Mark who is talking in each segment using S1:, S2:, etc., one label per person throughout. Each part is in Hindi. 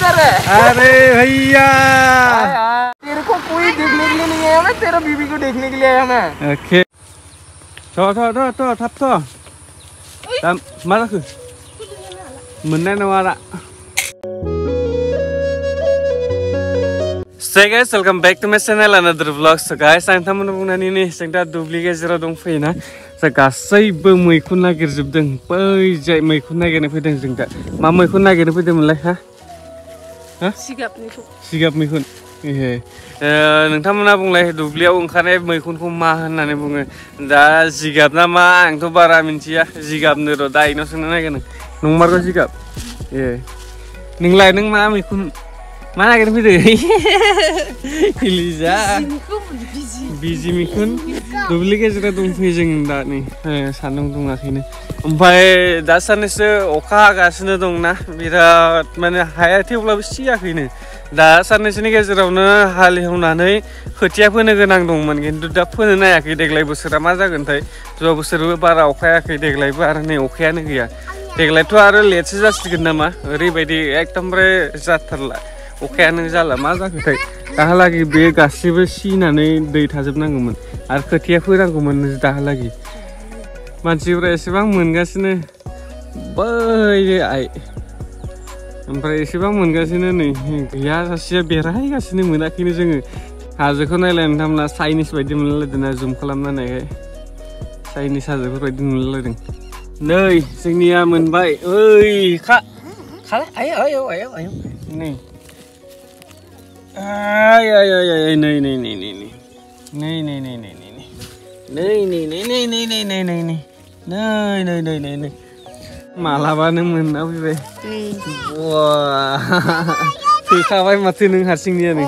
S1: इधर है।
S2: अरे भैया
S1: तेरे को कोई देखने के लिए नहीं आया, मैं तेरा बीबी को देखने के लिए आया मैं।
S2: ओके तो थाप तो मा जाखो मोननाय नङा दा So guys, welcome back to my channel, another vlog. So guys, आं थामोन बुंनानै नै जों दा दुब्लि गेजेराव दंफैयोना जों गासैबो मैखुन नागिरजोबदों बै जाय मैखुन नागिरनो फैदों जों दा मा मैखुन नागिरनो फैदोंमोनलाय हा सिगाब मैखुन नोंथांमोना बुंलाय दुब्लियाव ओंखारनाय मैखुनखौ मा होननानै बुङो दा जिगाब ना मा आंथ' बारा मिन्थिया जिगाबनो र' दा इनाव सोंनो नागिरदों नंमारगौ जिगाब नोंलाय नों मा मैखुन मा नागिरनो फैदों लिजा बिजि मैखुन दुब्लि गेजेराव दंफैयो जों दा नै सान्दुं दुङाखैनो ओमफ्राय दा साननैसो अखा हागासिनो दंना बिराद माने हाया थेवब्लाबो सियाखैनो दा साननैसोनि गेजेरावनो हालेवनानै खोथिया फोनो गोनां दंमोन खिन्थु दा फोनो नायाखै देग्लाय बोसोरा मा जागोनथाय ज'आ बोसोरबो बारा अखा हायाखै देग्लायबो आरो नै अखायानो गैया देग्लायथ' आरो लेटसो जासिगोन नामा ओरैबायदि एकदमबारे जाथारला अखायानो जाला मा जाखोथाय दाहालागै बे गासिबो सिनानै दै थाजोबनांगौमोन आरो खोथिया फोनांगौमोन दाहालागै मानसिफ्रा एसेबां मोनगासिनो बै आइ ओमफ्राय एसेबां मोनगासिनो नै गैया सासेया बेरायगासिनो मोनाखैनो जोङो हाजोखौ नायलाय नोंथांमोना चाइनिस बायदि मोनलायलायदों जुम खालामना नायखाय चाइनिस हाजोफोर बायदि मोनलायलायदों नै जोंनिया मोनबाय ओइ खालाय आयौ नै नै मालाबानो मोनना फैबाय थोखाबाय माथो नों हारसिंनिया नै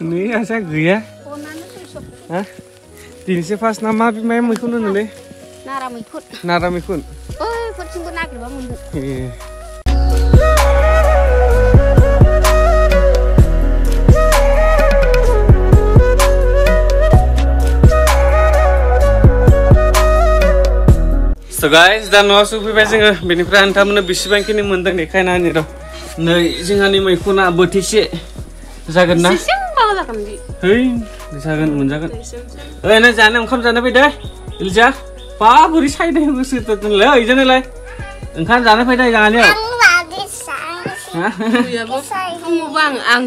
S2: नै हारसिं गैया दिनैसो फार्स्ट ना मा मैखुन होनोलै नारा मैखुन So guys, दा न'आव सफैबाय जोङो बेनिफ्राय नोंथांमोननो बेसेबांखिनि मोनदों देखायना होनि र' नै जोंहानि मैखुना बोथिसे जागोन ना है जागोन मोनजागोन ओइ नों जानो ओंखाम जानो फैदो इलिजा बा बोरै सायनो गोसोथारदोंलै इजोंलाय ओंखाम जानो फैदो जानायाव
S3: आं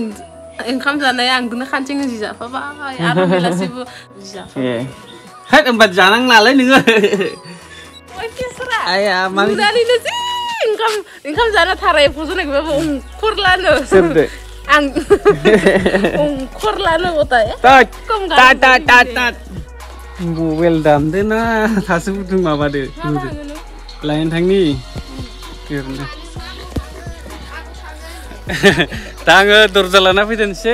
S3: ओंखाम जानाय आंदोनो खानसे जि जाफाबाय आरो बेलासिबो
S2: ए है होमबा जानांलालै नोङो आया माने ओंखाम जाना थाराय फजनायखौबो अंखरलानो सोरदो आं अंखरलानो गथाय ता मबाइल दामदो ना थासो बुदों माबादो लायनो थांनि दा आङो दरजा लाना फैदोंसै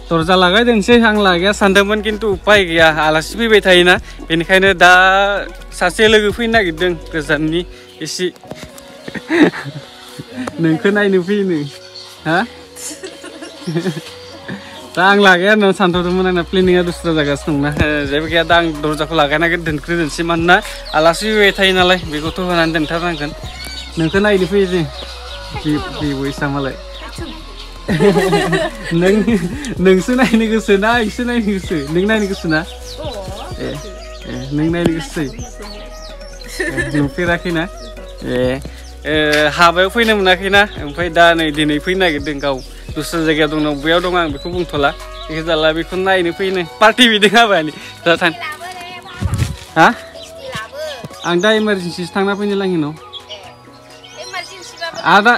S2: दरजा लागायदोंसै आं लागाया सानदोंमोन खिन्थु उपाय गैया आलासि फैबाय थायोना बेनिखायनो दा सासे लोगो फैनो नागिरदों गोजाननि एसे नोंखौ नायनो फैनो हा दा आं लागाया होननानै सानथ'दोंमोन आंना प्लेनिंआ दस्रा जागासिनो दंना जेबो गैया दा आं दरजाखौ लागायनानै दोनग्रोदोंसै मानोना आलासि फैबाय थायो नालाय बेखौथ' होनानै दोनथारनांगोन नोंखौ नायनो फैयो जों बेबो इसा मालाय नोंसो नायनो गोसो ना आंसो नायनो गोसो नों नायनो गोसो ना नों नायनो गोसो नुफेराखैना हाबायाव फैनो मोनाखैना ओमफ्राय दा नै दिनै फैनो नागिरदों गाव दस्रा जायगायाव दं बबेयाव दं आं बेखौ बुंथ'ला बेखौ जाला बेखौ नायनो फैनो पार्टि बिदों हाबानि दा थां हा आं दा इमारजेन्सिसो थांना फैनो लाङिनाव आदा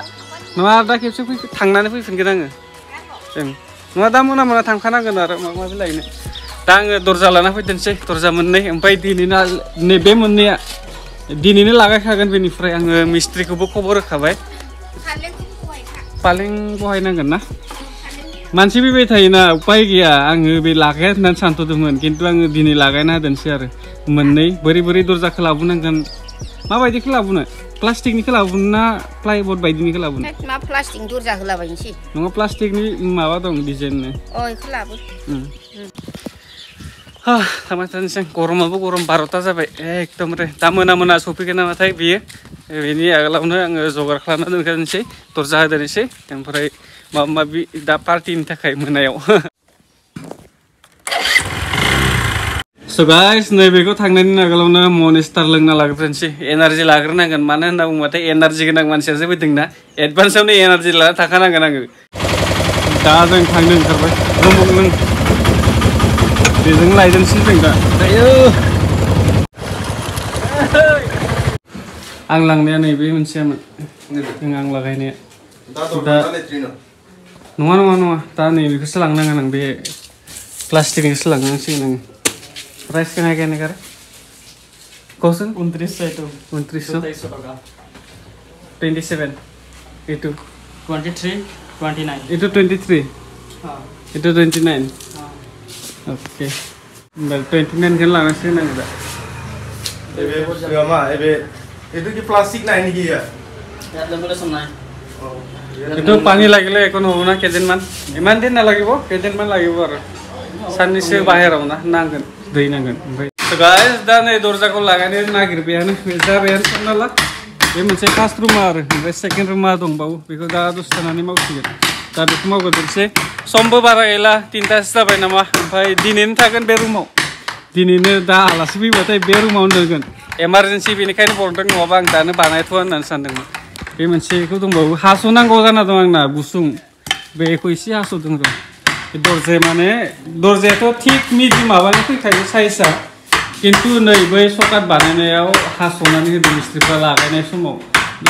S2: नङा दा खेबसे थांनानै फैफिनगोन आङो नङा दा मोना थांखानांगोन आरो माबा माबि लायनो दा आङो दरजा लाना फैदोंसै दरजा मोननै ओमफ्राय दिनैना नैबे मोननैया दिनैनो लागायखागोन बेनिफ्राय आङो मिस्ट्रिखौबो खबर होखाबाय पालें बहायनांगोन ना मानसि फैबाय थायोना उपाय गैया आङो बे लागाया होननानै सानथ'दोंमोन खिन्थु आङो दिनै लागायना होदोंसै आरो मोननै बोरै दरजाखौ लाबोनांगोन माबायदिखौ लाबोनो प्लास्टिकनिखौ लाबोनो ना प्लाइबोर्ड बायदिनिखौ लाबोनो
S3: मा प्लास्टिक दरजा होलाबायनोसै नङा
S2: प्लास्टिकनि माबा दं डिजाइननो
S3: इखौ लाबो
S2: थांबाय थानोसै गरमाबो गरम 12ता जाबाय एकदमरे दा मोना सफैगोन नामाथाय बियो बेनि आगोलावनो आङो जगार खालामना दोनखानोसै दरजा होदोनोसै ओमफ्राय माबा माबि दा पार्टिनि थाखाय मोनायाव So guys, नैबेखौ थांनायनि आगोलावनो मनिस्टार लोंना लाग्रोनोसै एनार्जि लाग्रोनांगोन मानो होनना बुङोबाथाय एनार्जि गोनां मानसियासो फैदोंना एडभान्सआवनो एनार्जि लाना थाखानांगोन आङो दा जों थांनो ओंखारबाय रुमुक लों बेजों लायदोंसै जों दा आयो आं लांनाया नैबे मोनसेयामोन आं लागायनाया दा नङा दा नैबेखौसो लांनांगोन आं बे प्लास्टिकनिसो लांनांसिगोन आङो प्राइस क्या है कर कौन 2900 27 itu
S1: 23 29
S2: itu 23 itu 29 oke mbak 29 kan langsung nang udah
S1: itu ki plastik nah ini ya
S2: itu pani lagi le ekon hobo na kedin man iman din na lagi bo kedin man lagi bo sanni se baheraw na nangan दै नांगोन ओमफ्राय गाइस दा नै दरजाखौ लागायनो नागिरबायानो जाबायानो सानना बे मोनसे फार्स्ट रुमा आरो ओमफ्राय सेकेन्ड रुमा दंबावो बेखौ दा दसे थानानै मावसिगोन दा बेखौ मावग्रोनोसै समबो बारा गैला 3तासो जाबाय नामा ओमफ्राय दिनैनो थागोन बे रुमाव दिनैनो दा आलासि फैबाथाय बे रुमावनो दोनगोन इमारजेन्सि बेनिखायनो बरदों नङाबा आं दानो बानायथ'वा होननानै सानदोंमोन बे मोनसेखौ दंबावो हास'नांगौ जाना दं आंना गुसुं बेखौ एसे हास'दों र' दरजाया माने दरजायाथ' थिक मिडि माबानो फैखायो साइजआ खिन्थु नै बै सकाट बानायनायाव हास'नानै होदों मिस्ट्रिफ्रा लागायनाय समाव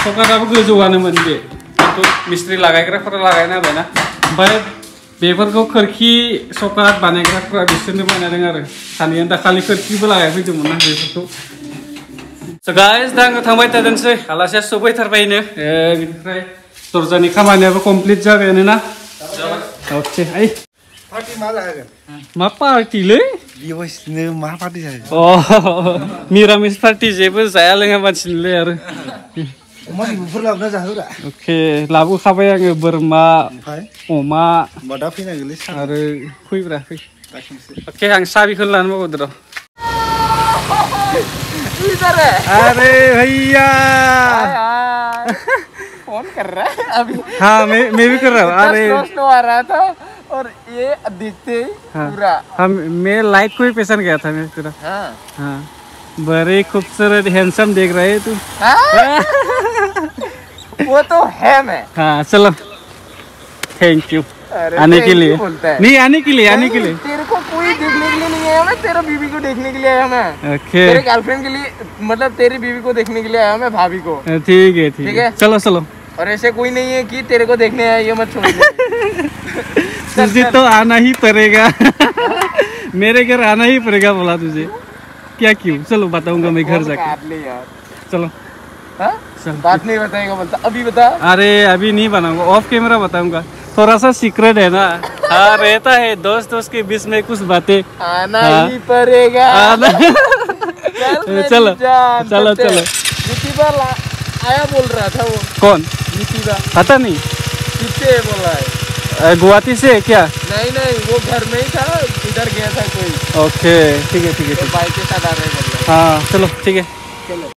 S2: सकाटाबो गोजौआनोमोन बे खिन्थु मिस्ट्रि लागायग्राफोरा लागायना होबायना ओमफ्राय बेफोरखौ खोरखि सकाट बानायग्राफोरा बिसोरनो बानायदों आरो सानैया दाखालि खोरखिबो लागायफैदोंमोन ना बेफोरखौ गाइस दा आङो थांबाय थादोंसै आलासिया सफैथारबायनो बिनिफ्राय दरजानि खामानियाबो कमप्लिट जाबायानो ना ओके आइ
S1: पार्टी मा जागोन
S2: मा पार्टी लै
S1: बेवहायनो मा पार्टी जागोन
S2: मिरामिस पार्टी जेबो जाया लोङा मानसिनोलै आरो
S1: अमा बिबुफोर लाबोना जाहोरा
S2: अके लाबोखाबाय आङो बोरमा अमा
S1: दा फैनांगोनलै
S2: आरो फैब्रा फै अके आं साबिखौनो लानो मावदो र' अरे भैया
S1: फोन कर रहा है अभी
S2: हाँ मैं भी कर रहा हूँ अरे
S1: स्लो आ रहा था और ये दिखते ही पूरा
S2: हम मैं लाइट को ही पहचान गया था मैं पूरा हाँ बड़े खूबसूरत हैंडसम देख रहे तू
S1: वो तो है मैं
S2: हाँ चलो थैंक यू आने के लिए नहीं आने के लिए
S1: तेरे को कोई देखने के लिए नहीं आया मैं तेरा बीवी को देखने के लिए आया मैं तेरे गर्लफ्रेंड के लिए मतलब तेरी बीवी को देखने के लिए आया मैं भाभी को
S2: ठीक है चलो और
S1: ऐसे कोई नहीं है कि तेरे को देखने आया ये मत छोड़
S2: तुझे तो आना ही पड़ेगा मेरे घर आना ही पड़ेगा बोला तुझे क्या क्यों चलो बताऊंगा मैं घर जाके चलो
S1: बात नहीं बताएगा बोलता अभी बता
S2: अरे अभी नहीं बनाऊंगा ऑफ कैमरा बताऊंगा थोड़ा सा सीक्रेट है ना हाँ रहता है दोस्त के बीच में कुछ बातें
S1: आना ही पड़ेगा
S2: चलो
S1: आया बोल रहा था वो
S2: कौन पता नहीं
S1: किससे बोल रहा है
S2: गुवाहाटी से क्या
S1: नहीं वो घर में ही था इधर गया था कोई
S2: ओके ठीक है
S1: बाइक के साथ आ रहे हैं
S2: हाँ चलो ठीक है